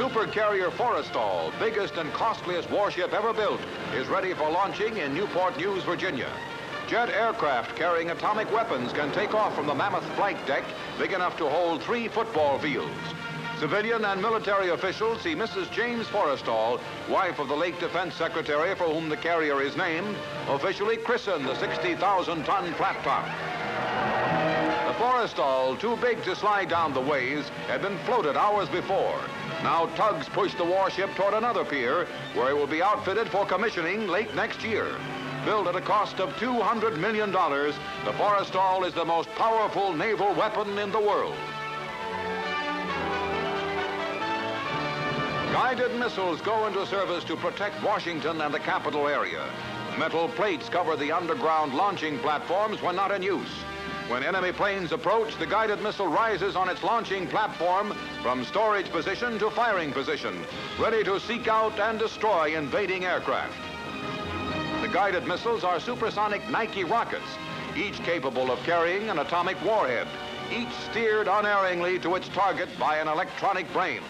supercarrier FORRESTAL, biggest and costliest warship ever built, is ready for launching in Newport News, Virginia. Jet aircraft carrying atomic weapons can take off from the mammoth flight deck, big enough to hold 3 football fields. Civilian and military officials see Mrs. James FORRESTAL, wife of the late Defense Secretary for whom the carrier is named, officially christen the 60,000-ton flat top. The FORRESTAL, too big to slide down the ways, had been floated hours before. Now tugs push the warship toward another pier, where it will be outfitted for commissioning late next year. Built at a cost of $200 million, the FORRESTAL is the most powerful naval weapon in the world. Guided missiles go into service to protect Washington and the capital area. Metal plates cover the underground launching platforms when not in use. When enemy planes approach, the guided missile rises on its launching platform from storage position to firing position, ready to seek out and destroy invading aircraft. The guided missiles are supersonic Nike rockets, each capable of carrying an atomic warhead, each steered unerringly to its target by an electronic brain.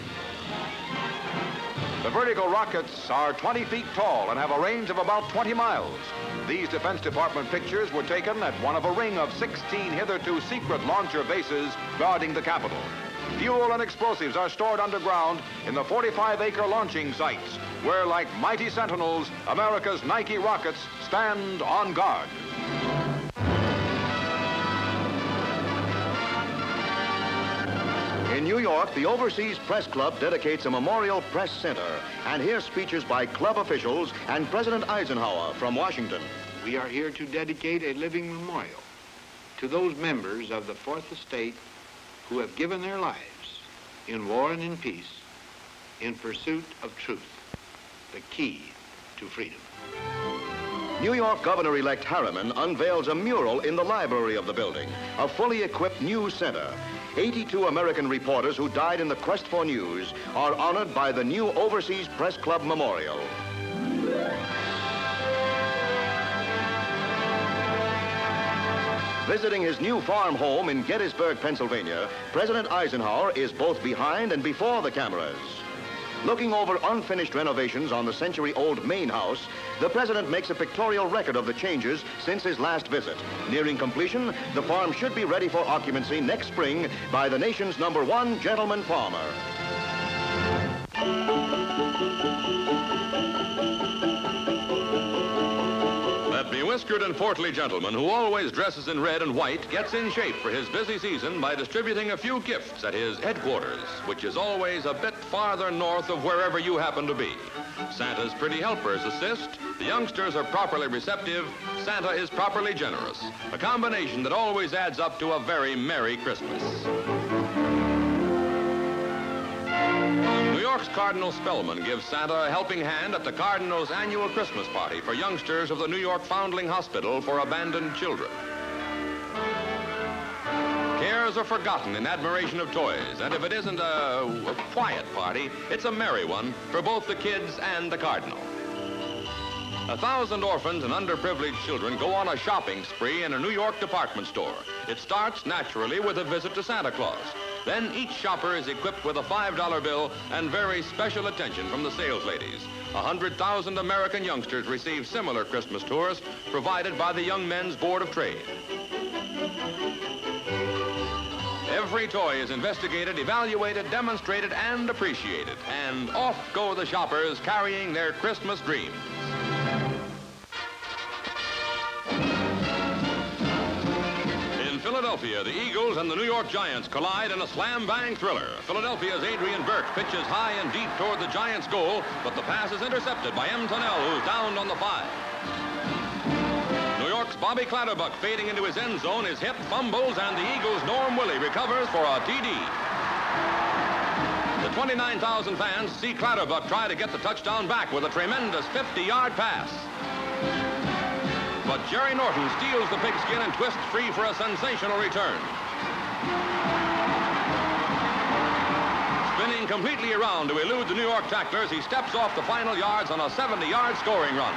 The vertical rockets are 20 feet tall and have a range of about 20 miles. These Defense Department pictures were taken at one of a ring of 16 hitherto secret launcher bases guarding the Capitol. Fuel and explosives are stored underground in the 45-acre launching sites, where, like mighty sentinels, America's Nike rockets stand on guard. In New York, the Overseas Press Club dedicates a memorial press center, and here's speeches by club officials and President Eisenhower from Washington. We are here to dedicate a living memorial to those members of the Fourth Estate who have given their lives in war and in peace in pursuit of truth, the key to freedom. New York Governor-elect Harriman unveils a mural in the library of the building, a fully equipped news center. 82 American reporters who died in the quest for news are honored by the new Overseas Press Club Memorial. Visiting his new farm home in Gettysburg, Pennsylvania, President Eisenhower is both behind and before the cameras. Looking over unfinished renovations on the century-old main house, the president makes a pictorial record of the changes since his last visit. Nearing completion, the farm should be ready for occupancy next spring by the nation's #1 gentleman farmer. That bewhiskered and portly gentleman who always dresses in red and white gets in shape for his busy season by distributing a few gifts at his headquarters, which is always a bit farther north of wherever you happen to be. Santa's pretty helpers assist, the youngsters are properly receptive, Santa is properly generous, a combination that always adds up to a very Merry Christmas. New York's Cardinal SPELLMAN gives Santa a helping hand at the Cardinal's annual Christmas party for youngsters of the New York Foundling Hospital for Abandoned Children. Cares are forgotten in admiration of toys, and if it isn't a quiet party, it's a merry one for both the kids and the Cardinal. 1,000 orphans and underprivileged children go on a shopping spree in a New York department store. It starts, naturally, with a visit to Santa Claus. Then each shopper is equipped with a $5 bill and very special attention from the sales ladies. 100,000 American youngsters receive similar Christmas tours provided by the Young Men's Board of Trade. Every toy is investigated, evaluated, demonstrated, and appreciated. And off go the shoppers carrying their Christmas dreams. Philadelphia, the Eagles and the New York Giants collide in a slam-bang thriller. Philadelphia's Adrian Burke pitches high and deep toward the Giants' goal, but the pass is intercepted by M. Tunnell, who's downed on the 5. New York's Bobby Clatterbuck fading into his end zone, his hip fumbles, and the Eagles' Norm Willie recovers for a TD. The 29,000 fans see Clatterbuck try to get the touchdown back with a tremendous 50-yard pass. But Jerry Norton steals the pigskin and twists free for a sensational return. Spinning completely around to elude the New York tacklers, he steps off the final yards on a 70-yard scoring run.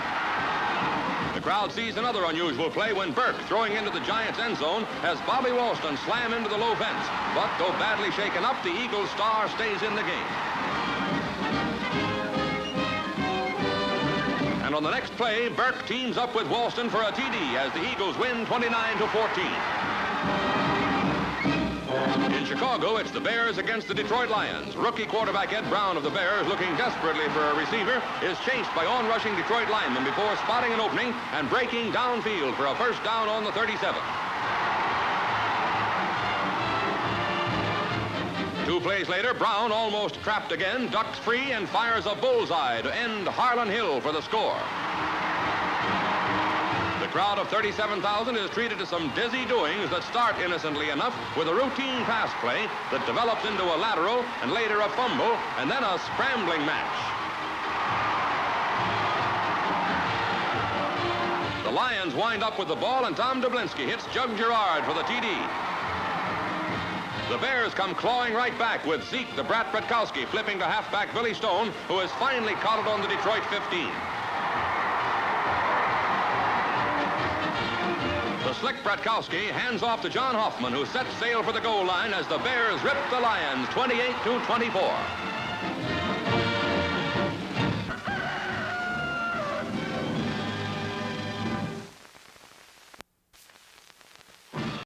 The crowd sees another unusual play when Burke, throwing into the Giants' end zone, has Bobby WALSTON slam into the low fence. But though badly shaken up, the Eagles' star stays in the game. And on the next play, Burke teams up with WALSTON for a TD as the Eagles win 29-14. In Chicago, it's the Bears against the Detroit Lions. Rookie quarterback Ed Brown of the Bears, looking desperately for a receiver, is chased by on-rushing Detroit linemen before spotting an opening and breaking downfield for a first down on the 37. 2 plays later, Brown, almost trapped again, ducks free and fires a bullseye to end Harlan Hill for the score. The crowd of 37,000 is treated to some dizzy doings that start innocently enough with a routine pass play that develops into a lateral and later a fumble and then a scrambling match. The Lions wind up with the ball and Tom Dublinsky hits Jug Girard for the TD. The Bears come clawing right back with Zeke the Brat Brotkowski flipping to halfback Billy Stone, who has finally caught it on the Detroit 15. The slick Brotkowski hands off to John Hoffman, who sets sail for the goal line as the Bears rip the Lions 28-24.